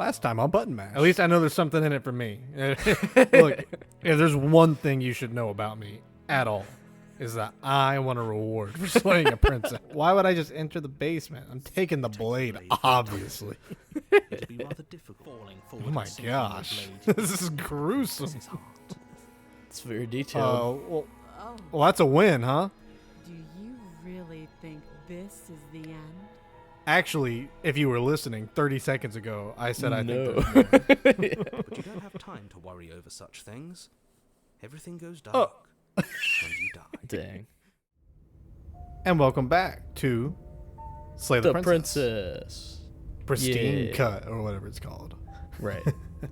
last time on Button Mash. At least I know there's something in it for me. Look, if there's one thing you should know about me at all, is that I want a reward for slaying a princess. Why would I just enter the basement? I'm taking the blade, obviously. It'd be rather difficult falling forward. Oh my gosh. This is gruesome. It's very detailed. Well, that's a win, huh? Do you really think this is the end? Actually, if you were listening 30 seconds ago, I said I think there's no. more. But you don't have time to worry over such things. Everything goes dark when you die. Dang. And welcome back to Slay the The Princess. princess. Pristine Yeah. cut, or whatever it's called. Right.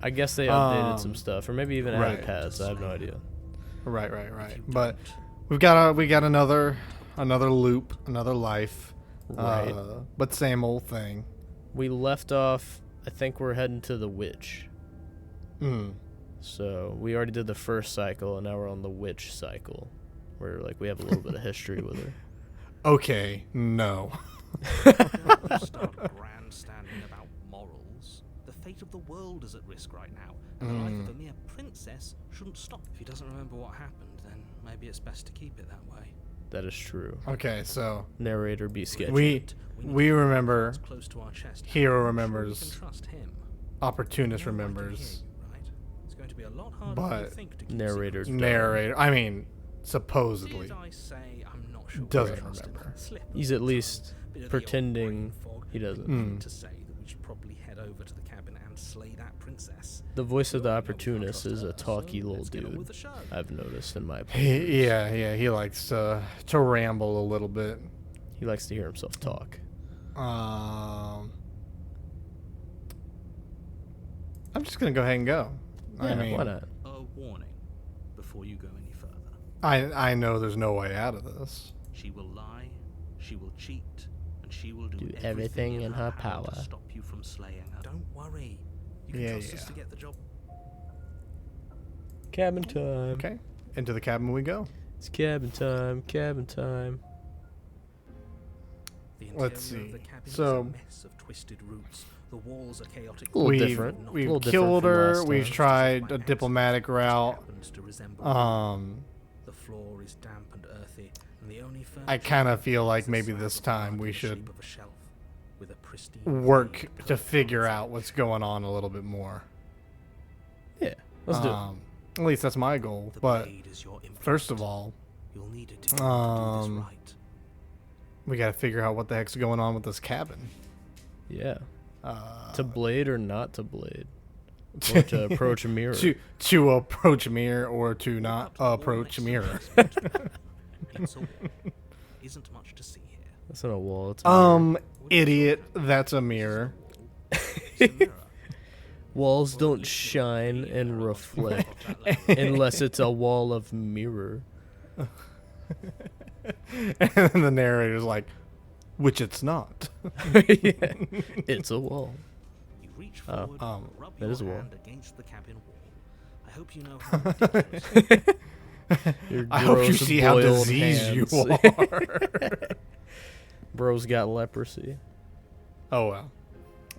I guess they updated some Um, stuff, or maybe even right. added pads. I have no idea. Right. But we got another loop, another life. Right. But same old thing. We left off. I think we're heading to the witch. Mm. So we already did the first cycle, and now we're on the witch cycle, where like we have a little bit of history with her. Okay, no. Don't start grandstanding about morals. The fate of the world is at risk right now, and the life of a mere princess shouldn't stop. If he doesn't remember what happened, then maybe it's best to keep it that way. That is true. Okay, so Narrator be sketchy. we remember, It's close to our chest. hero Sure, we remembers, can trust him. opportunist No one can remembers, hear you, right? It's going to be a lot harder than you but think to keep narrator secrets. narrator. I mean, supposedly Did I say I'm not sure doesn't we trust him? remember. Slip of He's the at least tongue, bit of the old pretending brain fog. he doesn't. Mm. To say that we should probably head over to the cabin and slay that princess. The voice of the Well, we know we can't opportunist trust is a her, talky so little let's get on dude. with the show. I've noticed in my opinion. he likes to ramble a little bit. He likes to hear himself talk. I'm just gonna go ahead and go. Yeah, I mean, why not? A warning before you go any further. I know there's no way out of this. She will lie, she will cheat, and she will do everything in her to power. stop you from slaying her. Don't worry. You can Yeah, trust us yeah. to get the job. Cabin time. Okay, into the cabin we go. It's cabin time. Cabin time. The Let's interior of see. the cabin So- is a mess of twisted roots. The walls are chaotic. A little We've different. A we've little different killed from her. last We've time. tried a diplomatic route. Happens to resemble the floor is damp and earthy, and the only I furniture kind of feel like is a maybe slab this of time mud we in the should shape of a shelf with a pristine work veiled to purple figure outside. out what's going on a little bit more. Yeah, let's do it. At least that's my goal. The But blade is your first of implement. all, You'll need it to do this um, right. we got to figure out what the heck's going on with this cabin. Yeah. Uh, To blade or not to blade? Or to approach a mirror? to approach mirror or to not Up to the wall approach next to the mirror. basement. It's a wall. Isn't much to see here. That's not a wall. It's a mirror. Idiot, that's a mirror. It's a mirror. Walls don't shine and reflect unless it's a wall of mirror. And then the narrator's like, which it's not. Yeah, it's a wall. You reach Oh, forward, rub that your is a wall. hand against the cabin wall. I hope you know how ridiculous Your I hope you gross see how boiled diseased you hands. are. Bro's got leprosy. Oh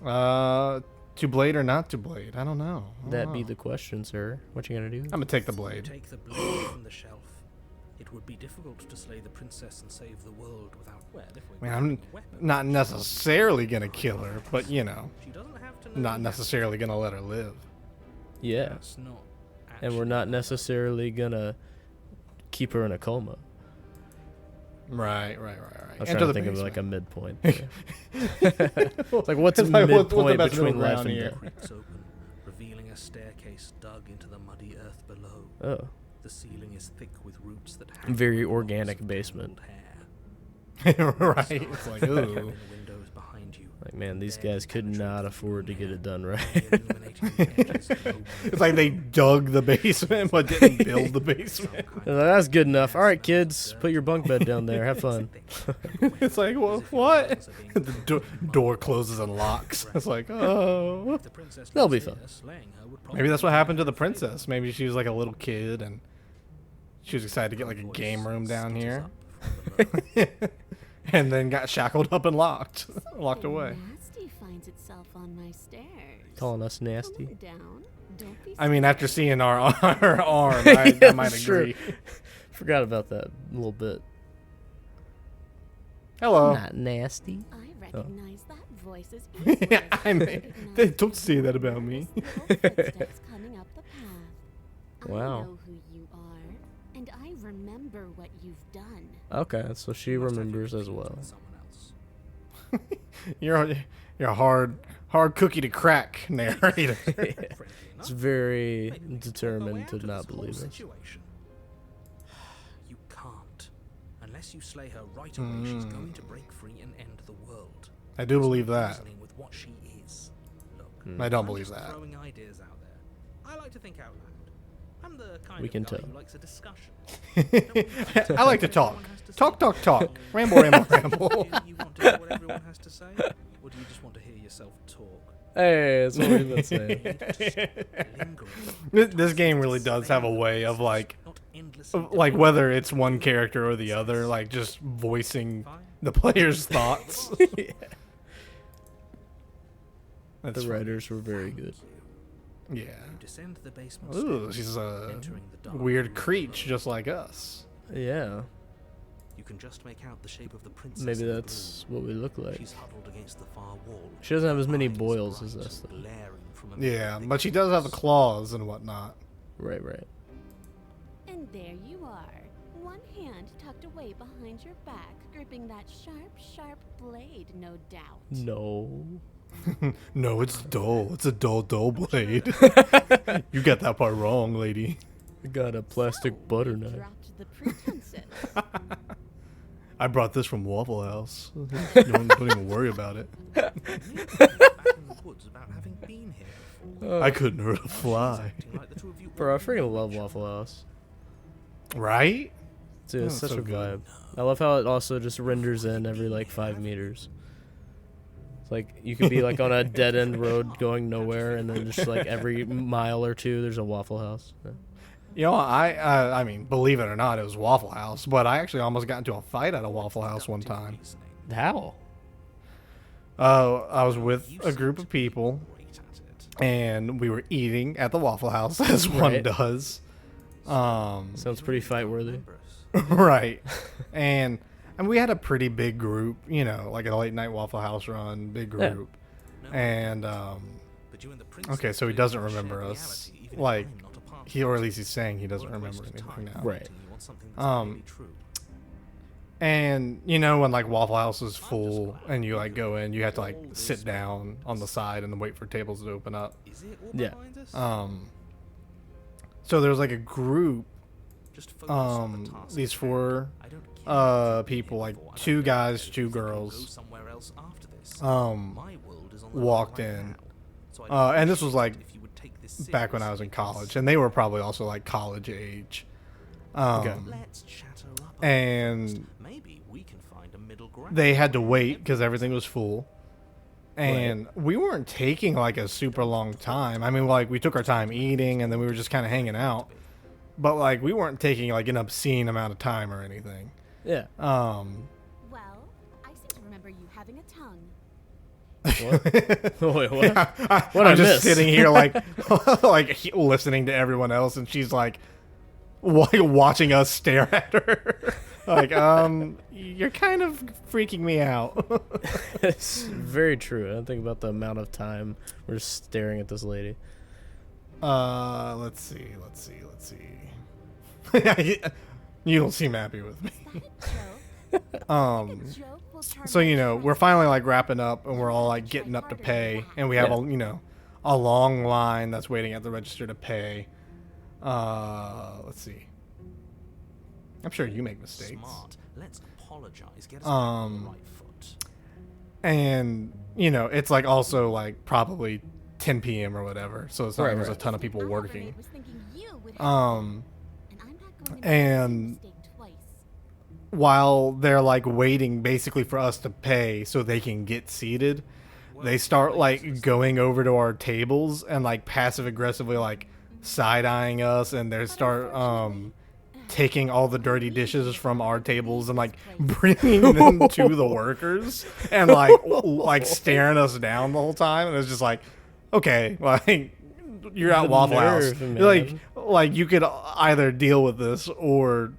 well. To blade or not to blade? I don't know. That be the question, sir. What you gonna do? I'm gonna take the You blade. take the blade from the shelf. It would be difficult to slay the princess and save the world without I mean, I'm not necessarily gonna kill her, but you know, She doesn't have to know not the necessarily gonna let her live. Yeah, That's not and we're actually not necessarily gonna keep her in a coma. Right. I was Enter trying to the think of like a basement. midpoint. There. It's like what's It's like, what's the midpoint best between middle life ground and here? death? creaks open, revealing a staircase dug into the muddy earth below. Oh, The ceiling is thick with roots that hang very from locks organic of basement. tangled hair. Right. It's like, ooh. Cabin windows behind you. Like man, these guys could not afford to get it done right. Illuminating the edges of open It's like they dug the basement but didn't build the basement. They're like, that's good enough. All right, kids, put your bunk bed down there. Have fun. It's like, well, what? The door closes and locks. It's like, oh. They'll be fun. Maybe that's what happened to the princess. Maybe she was like a little kid and she was excited to get like a game room down here. And then got shackled up and locked away. Nasty finds itself on my stairs. Calling us nasty. Calm down. Don't be I mean, after scared. seeing our arm, I Yeah, might sure. agree. Forgot about that a little bit. Hello. Not nasty. I recognize that voice as easily Yeah, as I mean, recognize they don't the say that sound about of me. those little footsteps coming up the path. Wow. I know who you are, and I remember what you've done. Okay, so she You must have remembers as confused well. with someone else. You're a hard cookie to crack narrator. Friendly It's enough. very Maybe we can talk our way determined out to of not this whole believe us. situation. You can't. Unless you slay her right away, she's going to break free and end the world. I do believe There's no that. reasoning with what she is. Look, I don't I'm believe just that. throwing ideas out there. I like to think out loud. I'm the kind We of can guy tell. who likes a discussion. I like to talk. Talk. Ramble. You want to hear what everyone has to say, or do you just want to hear yourself talk? Hey, that's what we've been saying. This game really does have a way of like whether it's one character or the other, like just voicing the player's thoughts. That's The funny. writers were very good. Yeah. Descend the basement Ooh, stairs, she's a entering the dark weird room creature below. just like us. Yeah, You can just make out the shape of the princess. maybe in the that's what we look gloom. like. She's huddled against the far wall. She doesn't have as many eyes boils as bright us, and though. glaring from a Yeah, thick but she does have the face. claws and whatnot. Right. And there you are, one hand tucked away behind your back, gripping that sharp blade, no doubt. No. No, it's dull. It's a dull blade. You got that part wrong, lady. I got a plastic So, butter you knife. dropped the pretenses. I brought this from Waffle House. Don't even worry about it. Back in the woods about having been here before. I couldn't hurt a She's fly. acting like the two of you Bro, I already freaking know love each other. Waffle House. Right? Dude, it's Oh, such so a good. vibe. I love how it also just renders in every like 5 meters. It's like you could be like on a dead end road going nowhere, and then just like every mile or two, there's a Waffle House. Yeah. You know, I mean, believe it or not, it was Waffle House, but I actually almost got into a fight at a Waffle House one time. How? I was with a group of people, Great at it. and we were eating at the Waffle House, as one Right. does. Sounds pretty fight worthy. Remember us. Right. And we had a pretty big group, you know, like a late night Waffle House run, big Yeah. group. No, And but you and the princess okay, so he live doesn't in a shared remember us. reality, even if Like, I'm not a part of he, or it. at least he's saying he doesn't You're a remember waste of anything time now. Right. until you want something that's Um, really true. And you know when like Waffle House is full and you like go in, you have to like sit down on the side and then wait for tables to open up. Is it all Yeah. behind us? So there's like a group, Just focus on the task these at four hand. I don't care what you've people, been like here for. I 2 don't care guys, if you 2 think you'll go girls, somewhere else after this. um, My world is on the walked line in. now, so I'd And this was appreciate like if you would take this back when I was in seriously, college, and they were probably also like college age. Okay. Let's chatter up a And bit first. Maybe we can find a middle ground. they had to wait because everything was full. And we weren't taking like a super long time. I mean, like we took our time eating and then we were just kind of hanging out. But like we weren't taking like an obscene amount of time or anything. Yeah. Well, I seem to remember you having a tongue. Wait, what? I'm I just miss? sitting here like listening to everyone else, and she's like watching us stare at her. Like, you're kind of freaking me out. It's very true. I don't think about the amount of time we're just staring at this lady. Let's see. You don't seem happy with me. So you know, we're finally like wrapping up, and we're all like getting up to pay, and we have Yeah. a long line that's waiting at the register to pay. Let's see. I'm sure you make mistakes. Smart. Let's apologize. Get us back on the right foot. And you know, it's like also like probably 10 p.m. or whatever, so it's not like there's a ton of people working. And while they're like waiting basically for us to pay so they can get seated, they start like going over to our tables and like passive aggressively like side-eyeing us, and they start taking all the dirty dishes from our tables and like bringing them to the workers and like staring us down the whole time. And it's just like, okay, like you're at The Waffle House. nerve, Like you could either deal with this or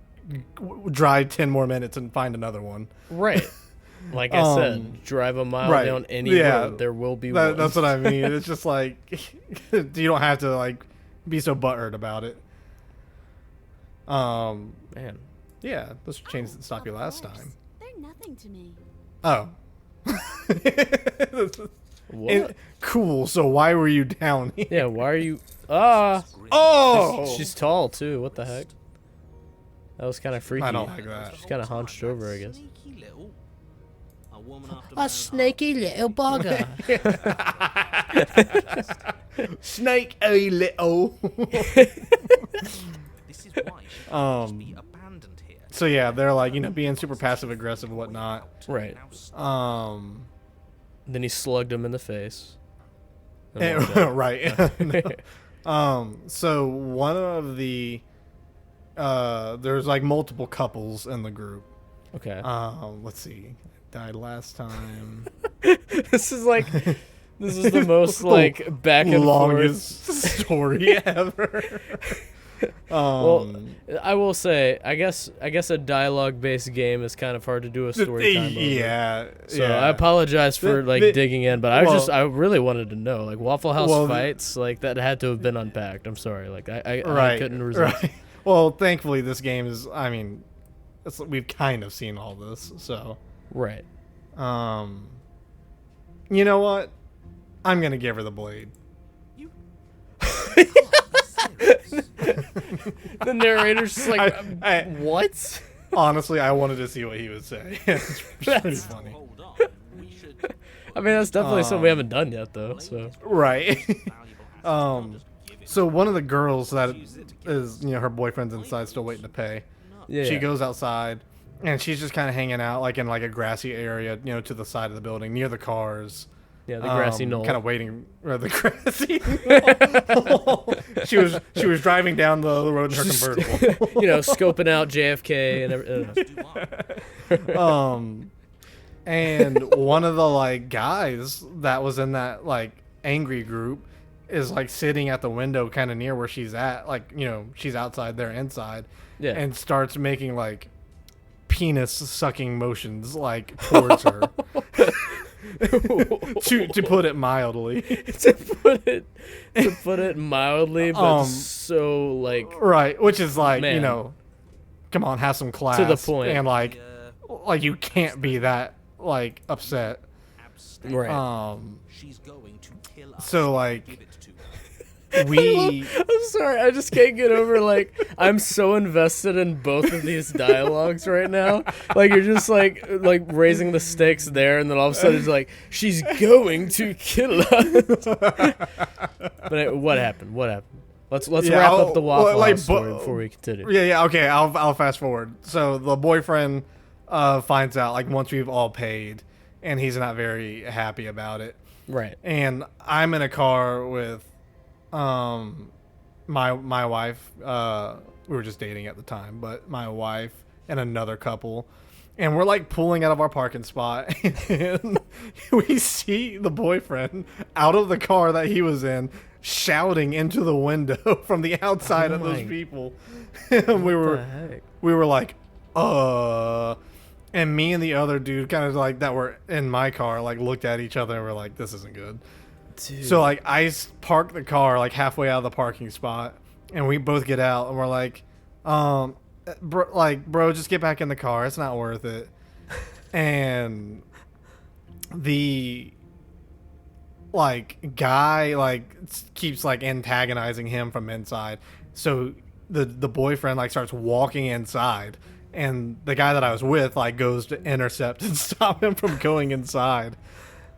drive 10 more minutes and find another one. Right. Like I said, drive a mile right. down any Yeah. road, there will be one. That's what I mean. It's just like you don't have to like be so butthurt about it. Man. Yeah, those chains didn't stop you Of last course. time. They're nothing to me. Oh. What? Cool. So why were you down here? Yeah, why are you... Oh! She's tall, too. What the heck? That was kind of freaky. I don't like that. She's kind of hunched over, I guess. Sneaky little. A woman after A my own snaky little bugger. Snake a little. heart. This is why she can't be abandoned here. So yeah, they're like, being super passive aggressive and whatnot. Right. Now stop. Then he slugged him in the face. Right. So one of the there's like multiple couples in the group. Okay. Let's see. Died last time. This is the most like back and Longest forth. story ever. Well, I will say, I guess a dialogue-based game is kind of hard to do a story time over. Yeah. So I apologize for digging in, but I really wanted to know, like Waffle House Well, fights, like that had to have been unpacked. I'm sorry, like I Right. couldn't resist. Right. Well, thankfully this game is. I mean, we've kind of seen all this, so. Right. You know what? I'm gonna give her the blade. You can't be serious. The narrator's just like, I- what? Honestly, I wanted to see what he would say. It's pretty That's- funny. Hold on. We should I mean, that's definitely something we haven't done yet, though. So Right. valuable assets. Just give it So one of the girls that is, her boyfriend's inside still waiting to pay. yeah, She goes outside, and she's just kind of hanging out, like in like a grassy area, to the side of the building near the cars. yeah, the grassy knoll. Kind of waiting. The grassy knoll. she was driving down the road in her convertible. Scoping out JFK and everything. do up. And one of the like guys that was in that like angry group is like sitting at the window kind of near where she's at, like she's outside, they're inside, Yeah. and starts making like penis sucking motions like towards her. to put it mildly. to put it mildly, but so like Right, which is like, Man. come on, have some class. To the point. And like Uh, you can't be that like upset. abstain. right. She's going to kill us. So like Give it to her. we I'm sorry, I just can't get over like I'm so invested in both of these dialogues right now. Like you're just like raising the stakes there, and then all of a sudden it's like she's going to kill us. But what happened? What happened? Let's Yeah, wrap up the Waffle well, like, House story before we continue. Yeah, okay, I'll fast forward. So the boyfriend finds out like once we've all paid, and he's not very happy about it. Right. And I'm in a car with my wife, we were just dating at the time, but my wife and another couple, and we're like pulling out of our parking spot, and we see the boyfriend out of the car that he was in shouting into the window from the outside Oh of those my- people. And we What the heck? were like, and me and the other dude kind of like that were in my car like looked at each other and were like, this isn't good. Dude. So like I park the car like halfway out of the parking spot, and we both get out and we're like, bro, just get back in the car. It's not worth it. And the like guy like keeps like antagonizing him from inside. So the boyfriend like starts walking inside, and the guy that I was with like goes to intercept and stop him from going inside.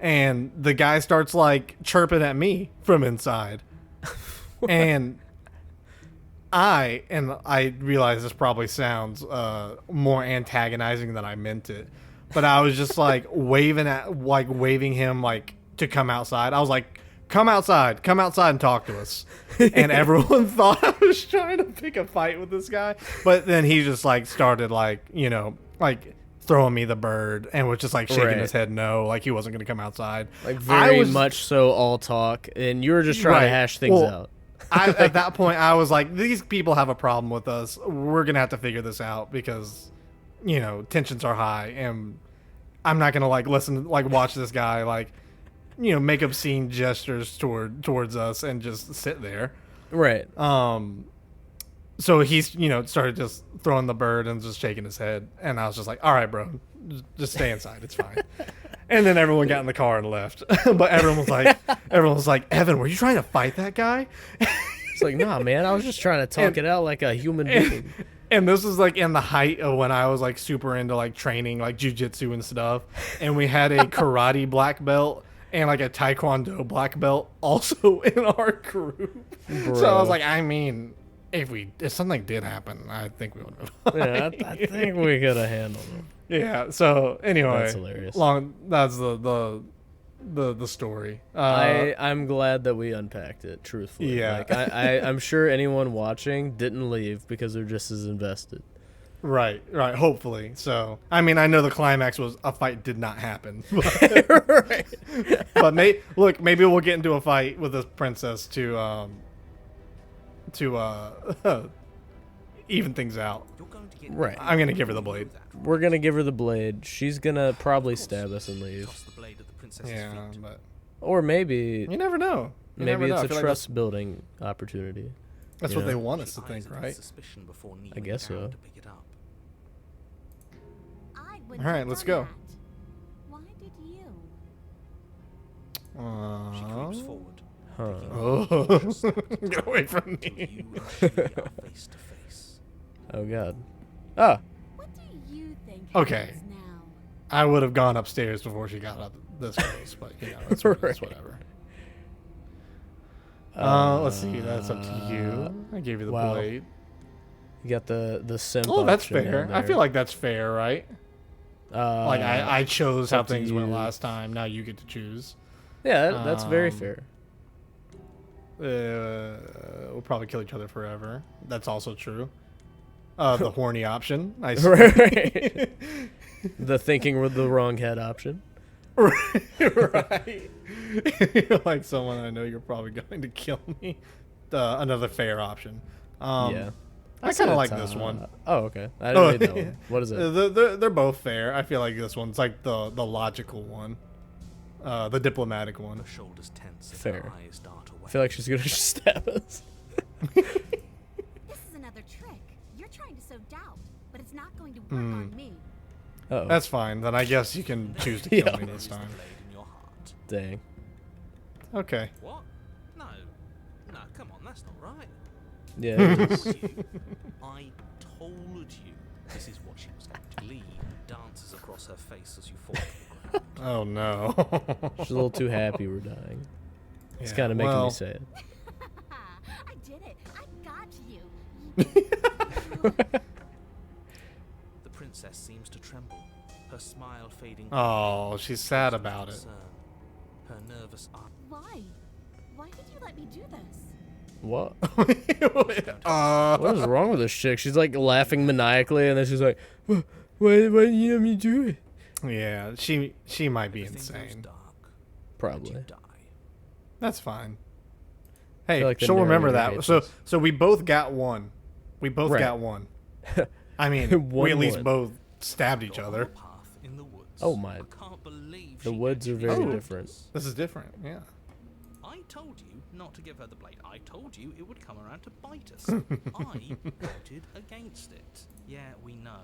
And the guy starts like chirping at me from inside. And I realize this probably sounds more antagonizing than I meant it, but I was just like waving him like to come outside. I was like, come outside and talk to us. And everyone thought I was trying to pick a fight with this guy, but then he just like started like throwing me the bird and was just like shaking Right. his head no, like he wasn't going to come outside. Like I very was- much so all talk, and you were just trying Right. to hash things Well, out. At that point, I was like, these people have a problem with us. We're going to have to figure this out because, you know, tensions are high, and I'm not going to like listen, like watch this guy, like, you know, make obscene gestures towards us and just sit there. Right. So he's, you know, started just throwing the bird and just shaking his head. And I was just like, all right, bro, just stay inside. It's fine. And then everyone got in the car and left. But everyone was like, Evan, were you trying to fight that guy? It's like, nah, man, I was just trying to talk it out like a human being. And this was like in the height of when I was like super into like training, like jujitsu and stuff. And we had a karate black belt and like a taekwondo black belt also in our group. So I was like, I mean, if something did happen, I think we would have. Yeah, I think we could have handled it. Yeah. So anyway, That's hilarious. That's the story. I'm glad that we unpacked it. Truthfully, Yeah. Like I'm sure anyone watching didn't leave because they're just as invested. Right. Hopefully. So I mean, I know the climax was a fight did not happen, but, Right. but maybe we'll get into a fight with this princess to even things out. You're going to get Right. I'm gonna give her the blade. We're gonna give her the blade. She's gonna probably stab us and leave, Toss the blade at the princess's Yeah, feet. but or maybe you never know. You never maybe know. it's I a feel like trust building opportunity. that's you what they know? want us She to eyes think, it with right? suspicion before kneeling I guess down so. to pick it up. I All wouldn't right, have let's done go. that. Why did you? She creeps forward. Huh. Oh, get away from till me. you and she are face to face. Oh God. Ah. What do you think Okay. happens now? I would have gone upstairs before she got up this place, but you know, it's whatever. Let's see. That's up to you. I gave you the wow. blade. You got the simp. Oh, that's option fair. down I there. feel like that's fair, right? Like I chose how up to things went you. last time. Now you get to choose. Yeah, that's very Um, fair. We'll probably kill each other forever. That's also true. The horny option. I see. Right. The thinking with the wrong head option. Right. You're like someone I know you're probably going to kill me. Another fair option. Yeah. I kind of like this one. Oh, okay. I didn't read that one. What is it? They're both fair. I feel like this one's like the logical one. The diplomatic one. Her shoulders tense as Fair. her eyes dart away. I feel like she's gonna stab us. This is another trick. You're trying to sow doubt, but it's not going to work on me. Oh, That's fine. Then I guess you can choose to kill Yeah. me There this is the time. blade in your heart. dang. Okay. What? No, come on, that's not right. Yeah. it is. I told you this is what she was going to lead. Dances across her face as you fall to the ground. Oh no. She's a little too happy we're dying. It's Yeah, kind of making well, me sad. I did it. I got you. The princess seems to tremble, her smile fading. Oh, she's sad about it. concern. Her nervous eye. Why? Why did you let me do this? What? uh, What is wrong with this chick? She's like laughing maniacally, and then she's like, Why did you let me do it?" yeah, she might be Everything goes insane. dark, and Probably. you die. That's fine. Hey, like the she'll remember narrator that. hates us. So we both got one. We both Right. got one. I mean, we One at least won. both stabbed each You're on other. a path in the woods. Oh my. I can't believe The she woods are actually very helped different. us. This is different. Yeah. I told you not to give her the blade. I told you it would come around to bite us. I voted against it. Yeah, we know.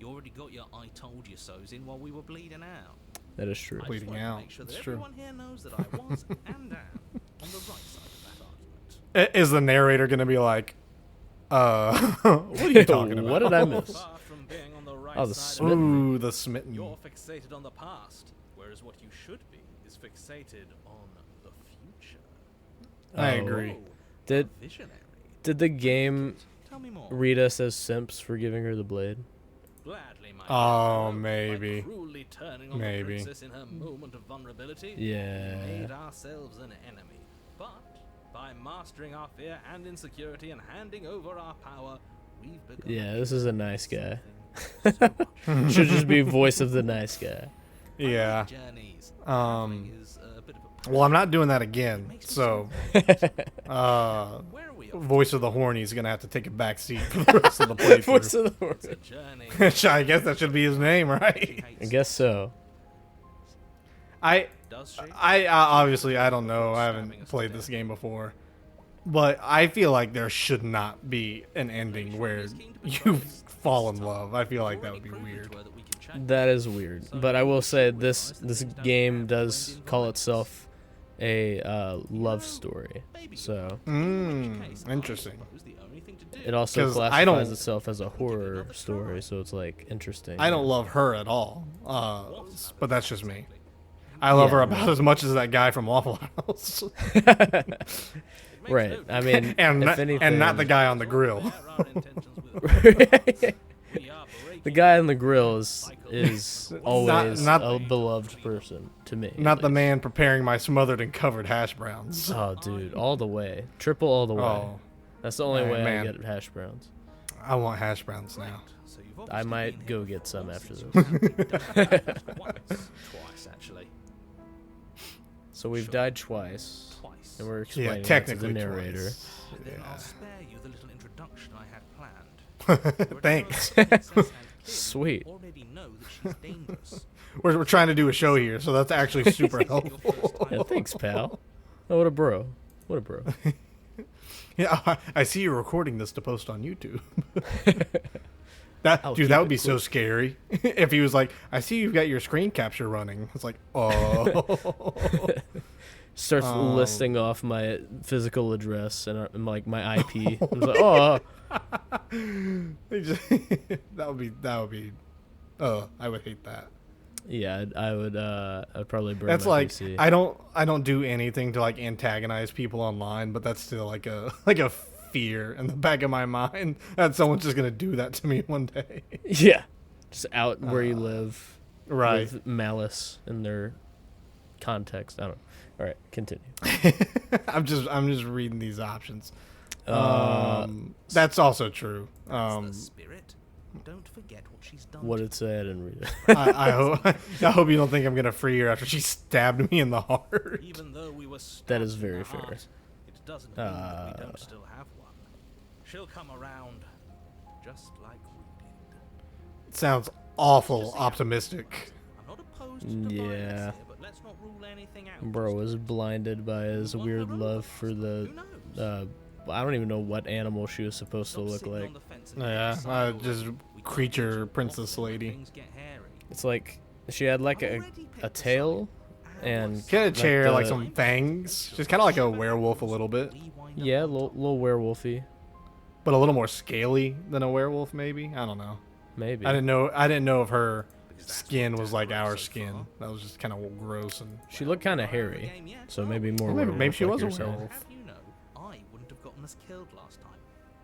You already got your I told you so's in while we were bleeding out. That is true. I just Bleeding wanted out. to make sure that It's true. everyone here knows that I was and am on the right side of that argument. Is the narrator gonna be like, what are you talking about? What did I miss? Far from being on the right Oh, the side smitten. Ooh, the smitten. You're fixated on the past, whereas what you should be is fixated on the future. I Oh. agree. Oh, Did visionary. did the game Tell me more. read us as simps for giving her the blade? Gladly, my Oh, dear. maybe. By cruelly turning on Maybe. the princess in her moment of vulnerability, Yeah. we made ourselves an enemy. But by mastering our fear and insecurity and handing over our power, we've begun Yeah, this is a nice guy. something Should just be voice of the nice guy. Yeah. Journeys. Um. Is a bit of a Well, I'm not doing that again. So, Where are we off? voice of the horny is gonna have to take a back seat for the rest of the playthrough. Voice of the horse. It's a journey. I guess that should be his name, right? I guess so. Does she? I obviously I don't know. I haven't played this game before, but I feel like there should not be an ending where you fall in love. I feel like that would be weird. That is weird, but I will say this game does call itself a love story. So Interesting. it also 'Cause I classifies don't- itself as a horror story, so it's like interesting. I don't love her at all, but that's just me. I love her about as much as that guy from Waffle House, Right. I mean, and if not, anything, and not the guy on the grill. the guy on the grill is always not- a beloved person to me. Not at the least. man preparing my smothered and covered hash browns. Oh, dude, all the way, triple all the way. Oh, That's the only way man. I get hash browns. I want hash browns now. I might go get some after this. Twice, actually. So we've died twice, Twice. and we're Yeah, explaining that to technically the narrator. twice. Then I'll spare you the little introduction I had planned. Thanks. Sweet. Already know that she's dangerous. We're trying to do a show here, so that's actually super helpful. Yeah, thanks, pal. Oh, what a bro. What a bro. Yeah, I see you're recording this to post on YouTube. That I'll dude, keep that it would be so scary if he was like, "I see you've got your screen capture running." It's like, oh, Starts listing off my physical address and like my IP. I'm just like, oh, that would be. Oh, I would hate that. yeah. I'd probably burn That's my like PC. I don't do anything to like antagonize people online, but that's still like a fear in the back of my mind that someone's just gonna do that to me one day. Yeah, just out where you live, Right. with malice in their context. I don't know. All right, continue. I'm just reading these options. Uh, That's also true. The spirit. Don't forget what she's done. What did it say? I didn't read it. I hope you don't think I'm gonna free her after she stabbed me in the heart. Even though we were That is stabbed in very the fair. heart, it doesn't mean that we don't still have one. She'll come around, just like we did. Sounds awful optimistic. I'm not opposed to violence Yeah. here, but let's not rule anything out. Bro was blinded by his weird love for the. Who knows? I don't even know what animal she was supposed to Stop look sitting like. on the fence and Yeah, decide all just that. We can't creature just princess waffle when lady. things get hairy. It's like she had like a tail, and She had a chair, like the- some fangs. She's kind of like a werewolf a little bit, yeah, little werewolfy, but a little more scaly than a werewolf, maybe. I don't know. maybe. I didn't know if her skin was like our skin. That was just kind of gross and. She looked kind of hairy, so maybe more. Well, maybe werewolf she like was a you're saying. werewolf. Have you know, I wouldn't have gotten us killed last time.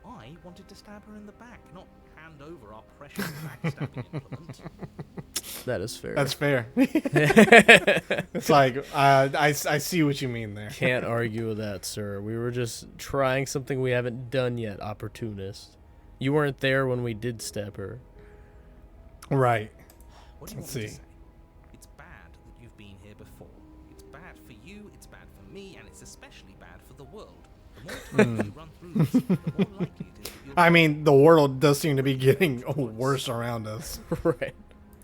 I wanted to stab her in the back, not hand over our precious backstabbing implement. That is fair. That's fair. It's like I see what you mean there. Can't argue with that, sir. We were just trying something we haven't done yet, opportunist. You weren't there when we did stab her. Right. What do you Let's want me to see. say? It's bad that you've been here before. It's bad for you, it's bad for me, and it's especially bad for the world. The more times you run through this, the more likely it is that you'll I mean, the world does seem to be getting worse around us. Right.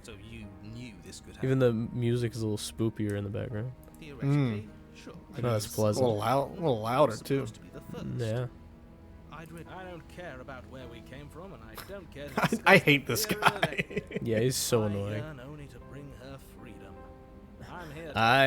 So you knew this could happen. Even the music is a little spoopier in the background. Theoretically, sure. No, that's A pleasant. little louder It's too. supposed to be the first. Yeah. I don't care about where we came from, and I don't care. I hate this guy. Yeah, he's so I annoying. yearn only to bring her freedom. I'm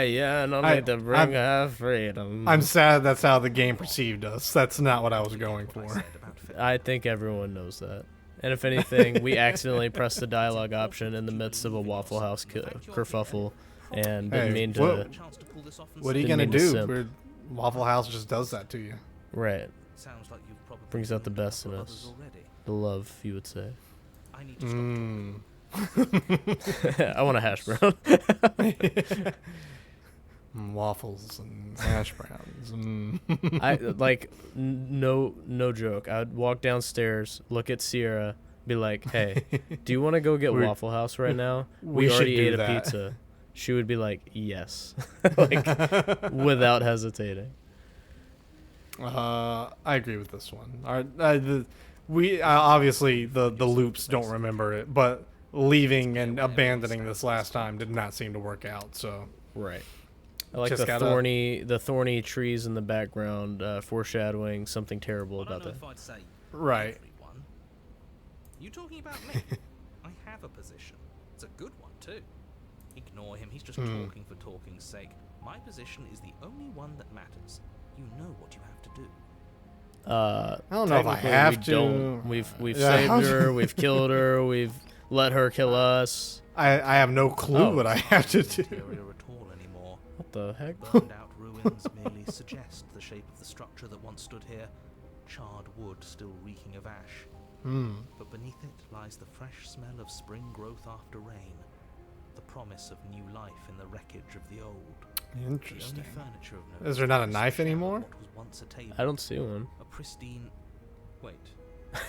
here. No I- need to bring I'm- her freedom. I'm sad that's how the game perceived us. That's not what I was going What I for. said about fit- I think everyone knows that. And if anything, we accidentally pressed the dialogue option in the midst of a Waffle House kerfuffle, and didn't Hey, mean to. what- chance to pull this off and What are you Didn't gonna mean to do? simp. Waffle House just does that to you. Right. Sounds like you've probably Brings out the done best in for us. others already. The love, you would say. I need to stop. Mm. I want a hash brown. Waffles and hash browns. I like no joke. I'd walk downstairs, look at Sierra, Be like, hey, do you want to go get We're- Waffle House right now? we We should already do ate a that." pizza. She would be like, yes, like without hesitating. I agree with this one. Obviously the loops don't remember it, but leaving and abandoning this last time did not seem to work out. So Right. I like Just the gotta- thorny trees in the background, foreshadowing something terrible I don't about know that. if I'd say Right. everyone. You talking about me? I have a position. It's a good one too. Ignore him. He's just talking for talking's sake. My position is the only one that matters. You know what you have to do. I don't know if I Technically, have we to. don't. We've Yeah, saved her. We've killed her. We've let her kill us. I have no clue Oh. what I have to do. Interior at all anymore. What the heck? Burned out ruins merely suggest the shape of the structure that once stood here. Charred wood still reeking of ash. But beneath it lies the fresh smell of spring growth after rain. The promise of new life in the wreckage of the old. The Interesting. only furniture of note Is there not a is knife shell of anymore? what was once a table. I don't see one. A pristine. Wait,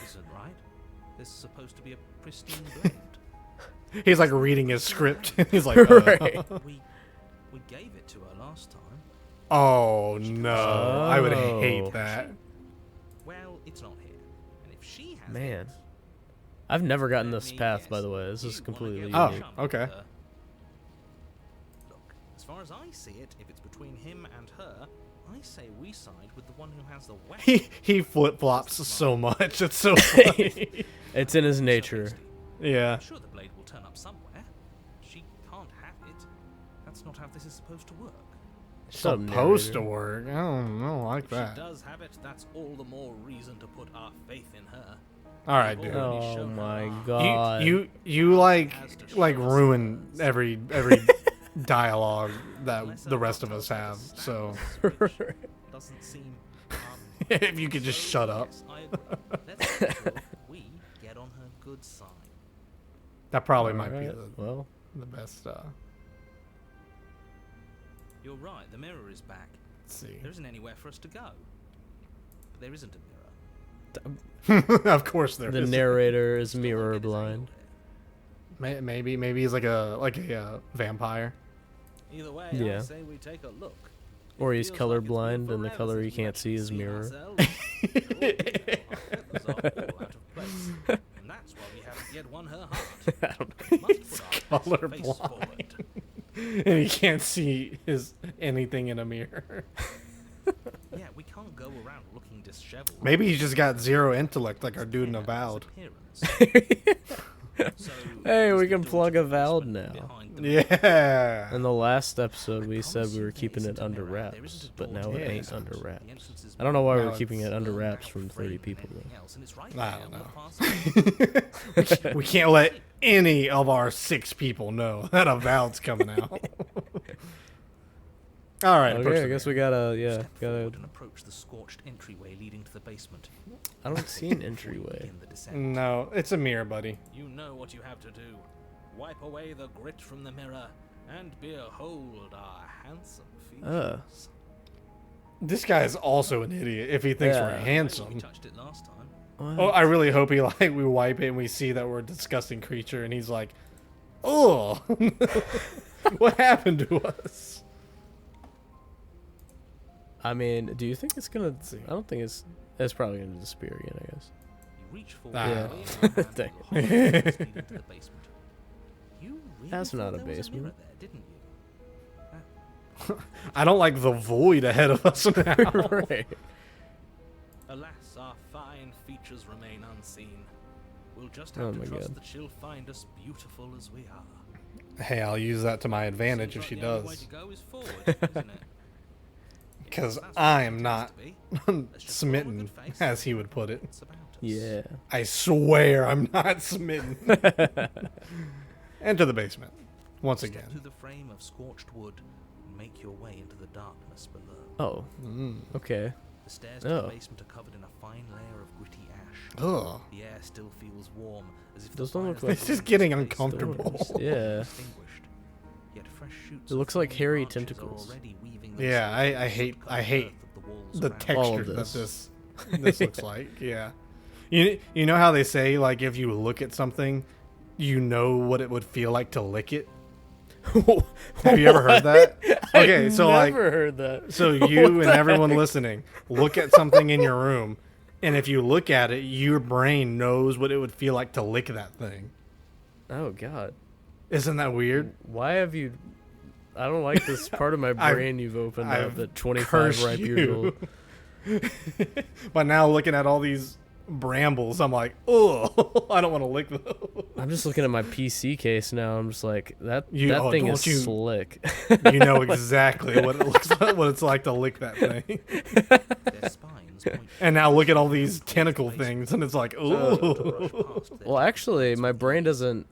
isn't right? This is supposed to be a pristine blade. He's like reading his script. He's like, Right. we gave it to her last time. oh no, I would Oh. hate that. Well, it's not here. And if she has Man. it, I've never gotten let this me path, guess, by the way. This you is wanna completely get Oh, unique. chum with okay. her. Look, as far as I see it, if it's between him and her, I say we side with the one who has the weapon. He flip flops so much. It's so funny. It's in his So nature. hasty. Yeah. I'm sure the blade will turn up somewhere. She can't have it. That's not how this is supposed to work. Shut up, Supposed to narrator. work. I don't like If that. she does have it, that's all the more reason to put our faith in her. All right, We've dude. already Oh shown her my our- god. You like Has to like show us ruin hers. every dialogue that Unless the her rest of doctor us said have. the So status, which doesn't seem. if you could just so shut up. yes, I agree. Let's make sure we get on her good side. That probably might be Alright, well, the best. You're right. The mirror is back. Let's see. There isn't anywhere for us to go. But there isn't a mirror. Of course there the is. narrator is Still mirror don't get his blind. angle Maybe he's like a vampire. here. Either way, Yeah. I say we take a look. Or It he's feels like it's been colorblind and the forever color since he we can't actually see is seen mirror. ourselves. That was all out of place. And that's why we haven't yet won her heart. We must put our best face colorblind. forward. And he can't see anything in a mirror. Yeah, we can't go around looking disheveled. Maybe he's just got zero intellect like our dude in Avowed. Hey, we can plug Avowed now. Yeah. In the last episode, we said we were keeping it under wraps, but now it ain't under wraps. I don't know why Now we're keeping it under wraps from 30 people, though. I don't know. We can't let any of our 6 people know that Avowed's coming out. All right. Okay, I guess we gotta, yeah, gotta. and approach the scorched entryway leading to the basement. I don't see an entryway. Begin the descent. No, it's a mirror, buddy. You know what you have to do. Wipe away the grit from the mirror and behold our handsome features. This guy is also an idiot if he thinks Yeah. we're We handsome. touched it last time. What? Oh, I really hope he we wipe it and we see that we're a disgusting creature and he's like, "Oh, what happened to us?" I mean, do you think it's gonna? see. I don't think it's probably gonna disappear again. I guess. You reach forward Ah. and wave your hand Dang. through the hole leading to the basement. You really That's thought not a there was basement. mirror there, didn't you? I don't like the void ahead of us now. Right. Alas, our fine features remain unseen. We'll just Oh have my to trust God. that she'll find us beautiful as we are. Hey, I'll use that to my advantage if Seems she like the only way does. to go is forward, isn't it? Because That's what I it am has not to be. Let's just put on a smitten, good face as he would put it. It's about us. Yeah. I swear I'm not smitten. Enter the basement. Once Step again. through the frame of scorched wood and make your way into the darkness below. Oh. Okay. The stairs to the Oh. basement are covered in a fine layer of gritty ash. Ugh. The air still feels warm, as if Those the don't look fire like- It's just getting space still uncomfortable. remains Yeah. extinguished. Yet fresh shoots It of looks like fallen hairy branches are tentacles. already weaving Yeah, themselves I into hate the I hate earth of the walls the around. texture All of that this. this looks like. Yeah. You know how they say, like, if you look at something, you know what it would feel like to lick it? Have you ever heard that? Okay, I've so never heard that. So you and everyone listening, look at something in your room, and if you look at it, your brain knows what it would feel like to lick that thing. Oh God. Isn't that weird? Why have you? I don't like this part of my brain you've opened up at 25 cursed ripe years old. But now looking at all these brambles, I'm like, oh, I don't want to lick those. I'm just looking at my PC case now. I'm just like that thing is slick. You know exactly what it looks like, what it's like to lick that thing. Their spines point And now look at all these tentacle things, and it's like, ooh. Well, actually, my brain doesn't.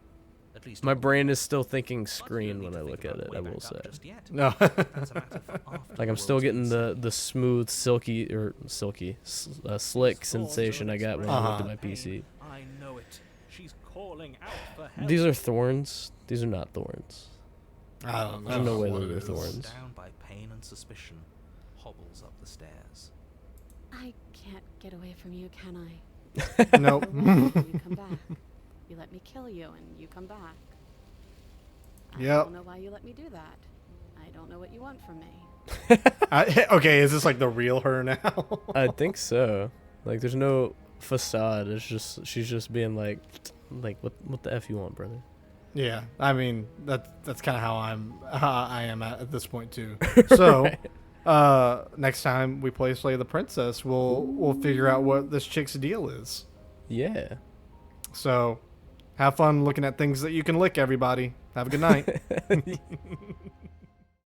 At least My brain is still thinking but you screen don't when need I to look think at about it. I way will back say. up just yet. No. That's a matter for after Like I'm the still world's getting peace. the smooth, slick sensation I got when I looked at my PC. I know it. She's calling out for help. These are thorns. These are not thorns. I don't know. There's no way what those it are is. thorns. Down by pain and suspicion, hobbles up the stairs. I can't get away from you, can I? Nope. You come back. You let me kill you, and you come back. I Yep. don't know why you let me do that. I don't know what you want from me. Okay, is this like the real her now? I think so. Like there's no facade. It's just she's just being like what the f you want, brother? Yeah, I mean that's kind of how I am at this point too. So, next time we play Slay the Princess, we'll figure out what this chick's deal is. Yeah. So, have fun looking at things that you can lick. Everybody, have a good night.